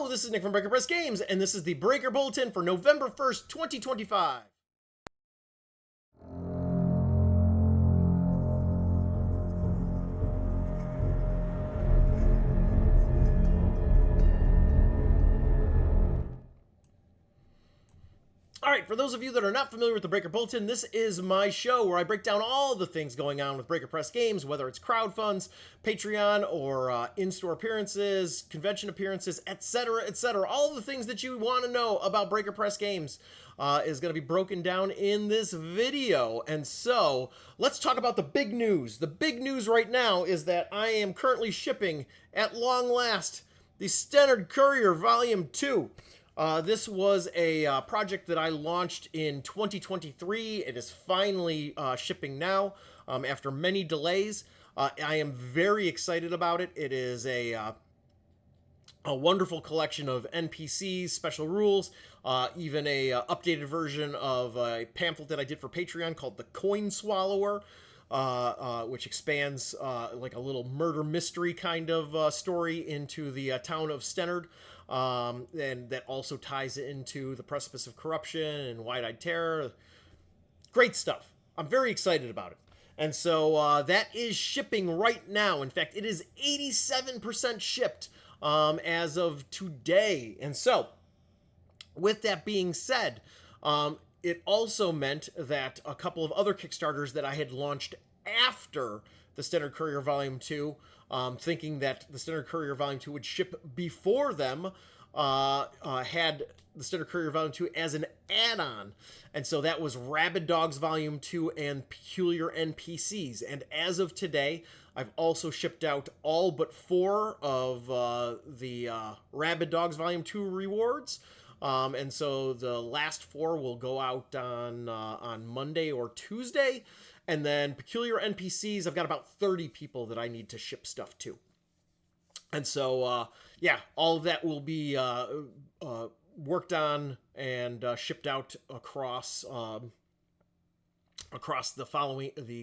Hello, this is Nick from Breaker Press Games, and this is the Breaker Bulletin for November 1st, 2025. Alright, for those of you that are not familiar with the Breaker Bulletin, this is my show where I break down all the things going on with Breaker Press Games, whether it's crowdfunds, Patreon, or in-store appearances, convention appearances, etc., etc. All the things that you want to know about Breaker Press Games is going to be broken down in this video. And so, let's talk about the big news. The big news right now is that I am currently shipping, at long last, the Standard Courier Volume 2. This was a project that I launched in 2023. It is finally shipping now after many delays. I am very excited about it. It is a wonderful collection of NPCs, special rules, even a updated version of a pamphlet that I did for Patreon called The Coin Swallower, which expands like a little murder mystery kind of story into the town of Stennard. And that also ties into the precipice of corruption and wide-eyed terror. Great stuff. I'm very excited about it. And so that is shipping right now. In fact, it is 87% shipped as of today. And so, with that being said, it also meant that a couple of other Kickstarters that I had launched after the Standard Courier Volume 2, thinking that the Standard Courier Volume 2 would ship before them, had the Standard Courier Volume 2 as an add-on. And so that was Rabid Dogs Volume 2 and Peculiar NPCs. And as of today, I've also shipped out all but 4 of the Rabid Dogs Volume 2 rewards. And so the last 4 will go out on Monday or Tuesday. And then Peculiar NPCs, I've got about 30 people that I need to ship stuff to. And so, yeah, all of that will be worked on and shipped out across the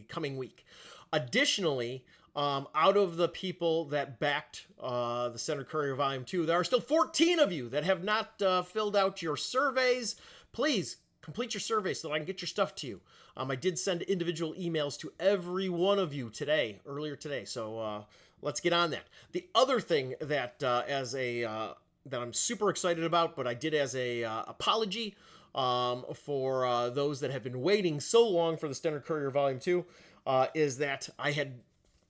coming week. Additionally, out of the people that backed the Standard Courier Volume 2, there are still 14 of you that have not filled out your surveys. Please complete your survey so that I can get your stuff to you. I did send individual emails to every one of you earlier today. So let's get on that. The other thing that that I'm super excited about, but I did as a apology for those that have been waiting so long for the Standard Courier Volume 2, is that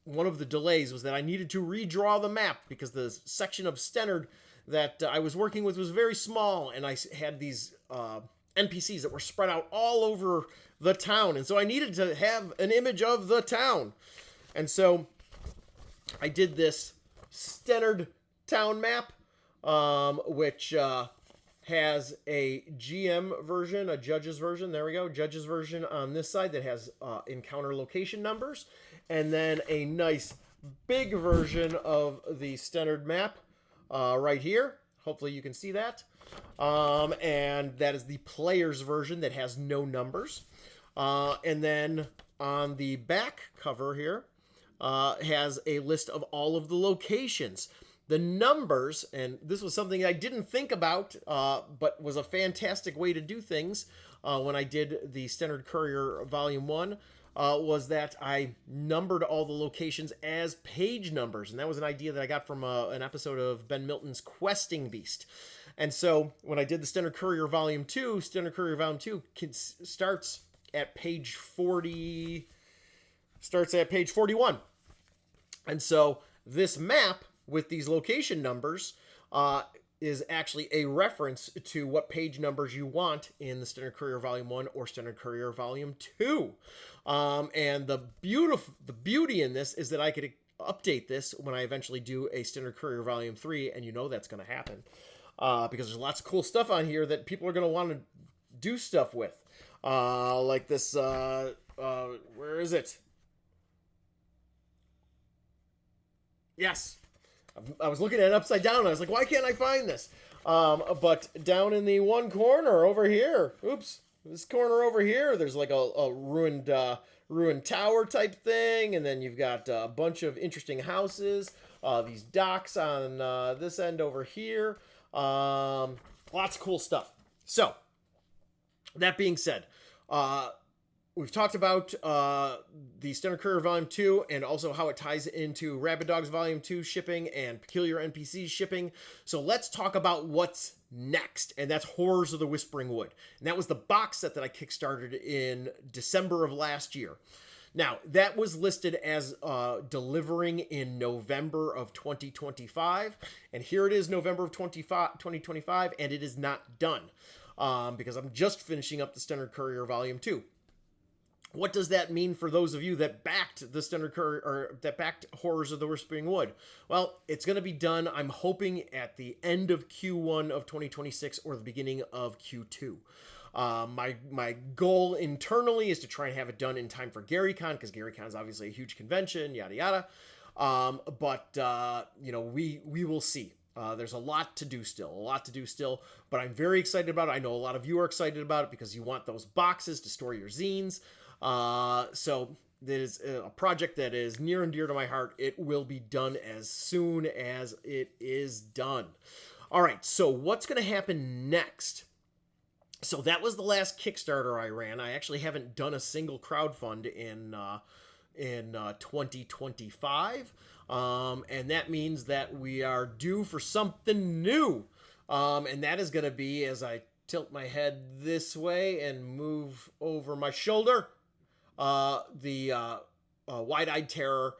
one of the delays was that I needed to redraw the map because the section of Stennard that I was working with was very small, and I had these NPCs that were spread out all over the town, and so I needed to have an image of the town. And so I did this Stennard town map, which has a GM version, a judge's version. There we go, judge's version on this side that has encounter location numbers, and then a nice big version of the Stennard map right here. Hopefully you can see that. And that is the player's version that has no numbers. And then on the back cover here has a list of all of the locations. The numbers, and this was something I didn't think about, but was a fantastic way to do things when I did the Standard Courier Volume 1, was that I numbered all the locations as page numbers. And that was an idea that I got from an episode of Ben Milton's Questing Beast. And so when I did the Standard Courier Volume 2, Standard Courier Volume 2 starts at page 41. And so this map with these location numbers is actually a reference to what page numbers you want in the Standard Courier Volume 1 or Standard Courier Volume 2. And the beauty in this is that I could update this when I eventually do a Standard Courier Volume 3, and you know that's going to happen. Because there's lots of cool stuff on here that people are going to want to do stuff with. Like this, where is it? Yes. I was looking at it upside down, and I was like, why can't I find this? But down in the one corner over here, oops, this corner over here, there's like a ruined tower type thing, and then you've got a bunch of interesting houses, these docks on this end over here. Lots of cool stuff. So, that being said, we've talked about the Standard Courier Volume 2 and also how it ties into Rabid Dogs Volume 2 shipping and Peculiar NPCs shipping. So let's talk about what's next, and that's Horrors of the Whispering Wood. And that was the box set that I kickstarted in December of last year. Now, that was listed as delivering in November of 2025, and here it is, November of 2025, and it is not done because I'm just finishing up the Standard Courier Volume 2. What does that mean for those of you that backed the Standard Courier, or that backed Horrors of the Whispering Wood? Well, it's going to be done, I'm hoping, at the end of Q1 of 2026 or the beginning of Q2. My goal internally is to try and have it done in time for GaryCon, because GaryCon is obviously a huge convention, yada yada. We will see. There's a lot to do still, but I'm very excited about it. I know a lot of you are excited about it because you want those boxes to store your zines. So that is a project that is near and dear to my heart. It will be done as soon as it is done. All right, so what's going to happen next? So that was the last Kickstarter I ran. I actually haven't done a single crowdfund in 2025. And that means that we are due for something new. And that is going to be, as I tilt my head this way and move over my shoulder, the Wide-Eyed Terror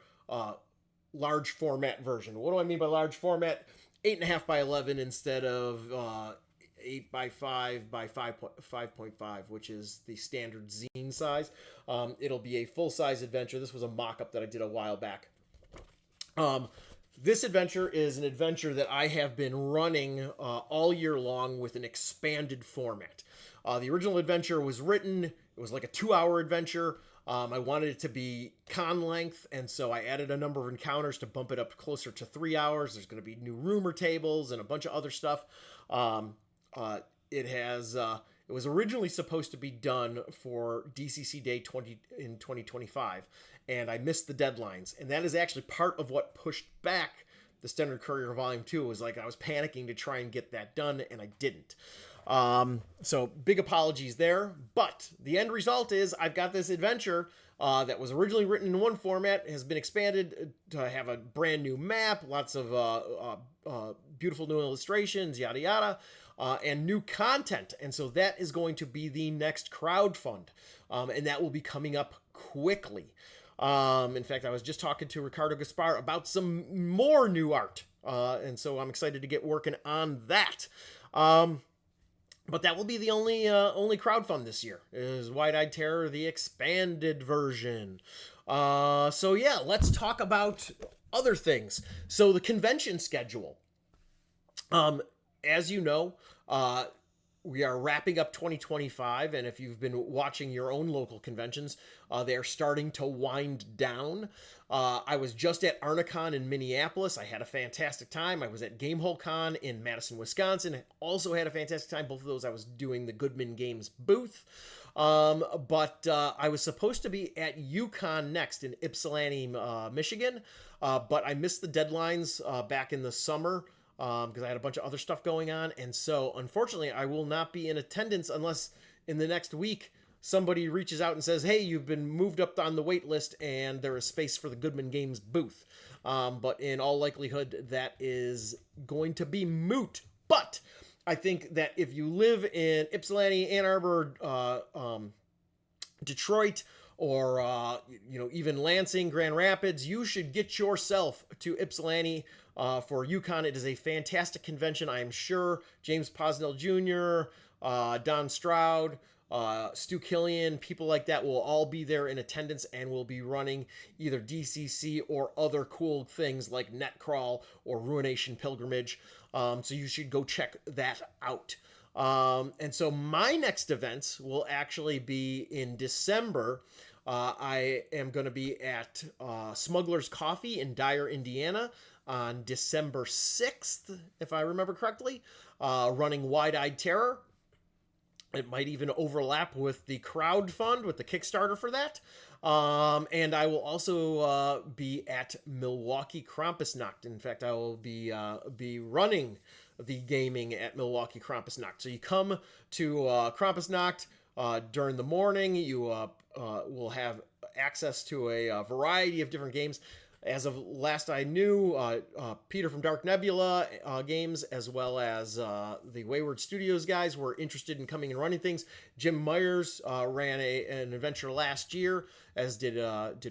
large format version. What do I mean by large format? 8.5 by 11 instead of 8 by 5 by 5.5, which is the standard zine size. It'll be a full-size adventure. This was a mock-up that I did a while back. This adventure is an adventure that I have been running all year long with an expanded format. The original adventure was written, it was like a 2-hour adventure. I wanted it to be con length, and so I added a number of encounters to bump it up closer to 3 hours. There's going to be new rumor tables and a bunch of other stuff. It was originally supposed to be done for DCC Day 2025, and I missed the deadlines. And that is actually part of what pushed back the Standard Courier Volume 2. It was like I was panicking to try and get that done, and I didn't. So big apologies there. But the end result is I've got this adventure that was originally written in one format, has been expanded to have a brand new map, lots of beautiful new illustrations, yada yada. And new content. And so that is going to be the next crowdfund. And that will be coming up quickly. In fact, I was just talking to Ricardo Gaspar about some more new art. And so I'm excited to get working on that. But that will be the only crowdfund this year, is Wide-Eyed Terror, the expanded version. So yeah, let's talk about other things. So the convention schedule. As you know, we are wrapping up 2025, and if you've been watching your own local conventions, they are starting to wind down. I was just at Arnicon in Minneapolis. I had a fantastic time. I was at Gamehole Con in Madison, Wisconsin. I also had a fantastic time. Both of those I was doing the Goodman Games booth. But I was supposed to be at UConn next in Ypsilanti, Michigan, but I missed the deadlines back in the summer. Because I had a bunch of other stuff going on. And so, unfortunately, I will not be in attendance unless in the next week somebody reaches out and says, hey, you've been moved up on the wait list and there is space for the Goodman Games booth. But in all likelihood, that is going to be moot. But I think that if you live in Ypsilanti, Ann Arbor, Detroit, or even Lansing, Grand Rapids, you should get yourself to Ypsilanti for UConn. It is a fantastic convention. I am sure James Posnell Jr., Don Stroud, Stu Killian, people like that will all be there in attendance and will be running either DCC or other cool things like Netcrawl or Ruination Pilgrimage. So you should go check that out. And so my next events will actually be in December. I am going to be at Smuggler's Coffee in Dyer, Indiana on December 6th, if I remember correctly, running Wide-Eyed Terror. It might even overlap with the crowdfund, with the Kickstarter for that. And I will also be at Milwaukee Krampusnacht. In fact, I will be running the gaming at Milwaukee Krampusnacht. So you come to Krampusnacht during the morning. You will have access to a variety of different games. As of last I knew, Peter from Dark Nebula Games, as well as the Wayward Studios guys, were interested in coming and running things. Jim Myers ran an adventure last year, as did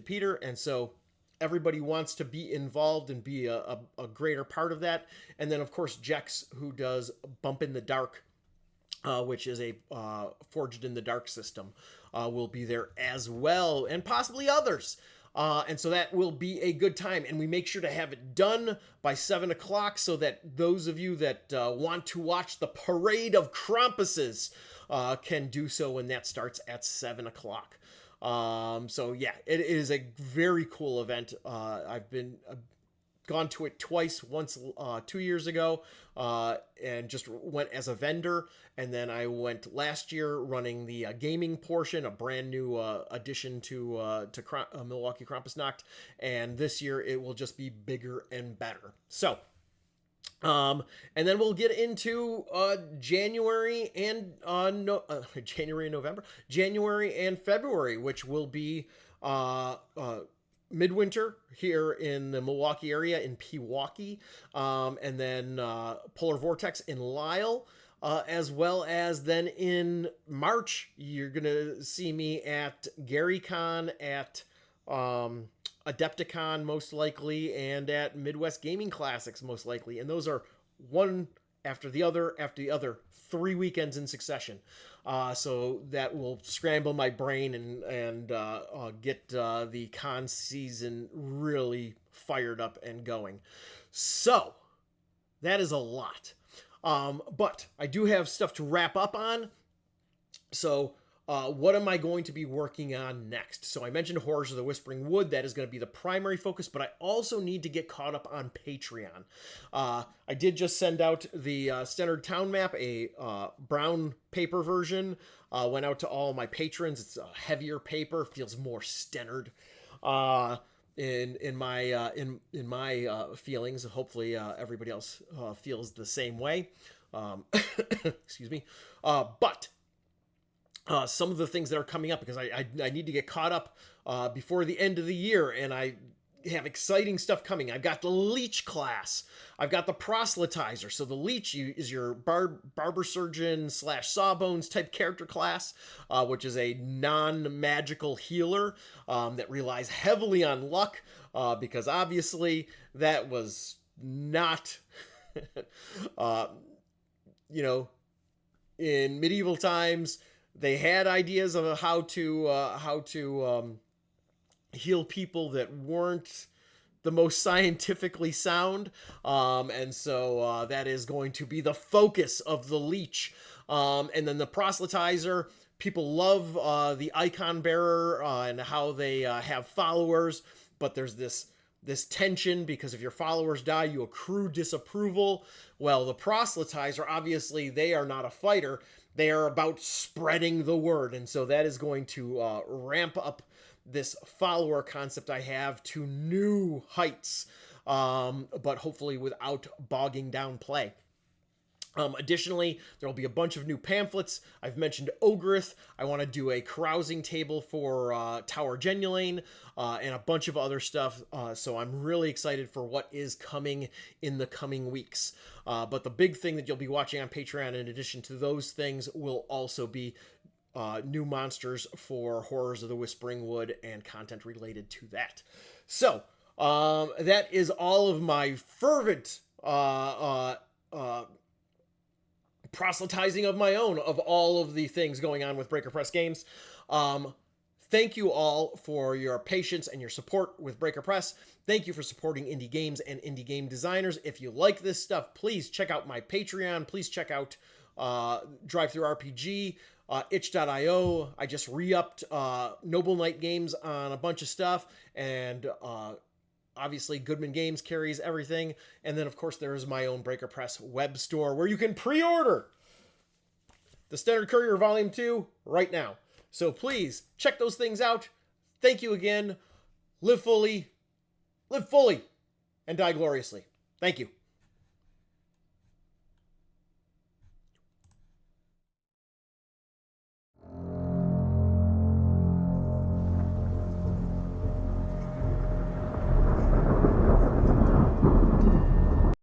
Peter, and so everybody wants to be involved and be a greater part of that. And then, of course, Jex, who does Bump in the Dark, which is a Forged in the Dark system, will be there as well, and possibly others. And so that will be a good time. And we make sure to have it done by 7 o'clock so that those of you that want to watch the Parade of Krampuses can do so when that starts at 7 o'clock. So yeah, it is a very cool event. I've gone to it twice, once 2 years ago, and just went as a vendor, and then I went last year running the gaming portion, a brand new addition to Milwaukee Krampusnacht, and this year it will just be bigger and better. So and then we'll get into January and November, January and February, which will be Midwinter here in the Milwaukee area in Pewaukee, and then Polar Vortex in Lisle, as well as then in March, you're going to see me at GaryCon, at Adepticon most likely, and at Midwest Gaming Classics most likely. And those are one after the other, 3 weekends in succession. So that will scramble my brain and get the con season really fired up and going. So that is a lot. But I do have stuff to wrap up on. So what am I going to be working on next? So I mentioned Horrors of the Whispering Wood. That is going to be the primary focus, but I also need to get caught up on Patreon. I did just send out the Stennard Town Map, a brown paper version. Went out to all my patrons. It's a heavier paper, feels more Stennard. In my feelings. Hopefully everybody else feels the same way. Excuse me. But some of the things that are coming up, because I need to get caught up before the end of the year, and I have exciting stuff coming. I've got the Leech class. I've got the Proselytizer. So the Leech is your barber surgeon / Sawbones type character class, which is a non-magical healer that relies heavily on luck, because obviously that was not, in medieval times, they had ideas of how to heal people that weren't the most scientifically sound, and so that is going to be the focus of the Leech. And then the Proselytizer, people love the icon bearer and how they have followers, but there's this tension, because if your followers die, you accrue disapproval. Well, the Proselytizer, obviously, they are not a fighter. They are about spreading the word, and so that is going to ramp up this follower concept I have to new heights, but hopefully without bogging down play. Additionally, there will be a bunch of new pamphlets. I've mentioned Ogrith. I want to do a carousing table for Tower Genulane, and a bunch of other stuff. So I'm really excited for what is coming in the coming weeks. But the big thing that you'll be watching on Patreon, in addition to those things, will also be new monsters for Horrors of the Whispering Wood and content related to that. So that is all of my fervent proselytizing of my own of all of the things going on with Breaker Press Games. Thank you all for your patience and your support with Breaker Press. Thank you for supporting indie games and indie game designers. If you like this stuff, please check out my Patreon. Please check out Drive Through RPG, itch.io. I just re-upped Noble Knight Games on a bunch of stuff, and obviously Goodman Games carries everything. And then, of course, there is my own Breaker Press web store where you can pre-order the Standard Courier Volume 2 right now. So please check those things out. Thank you again. Live fully, and die gloriously. Thank you.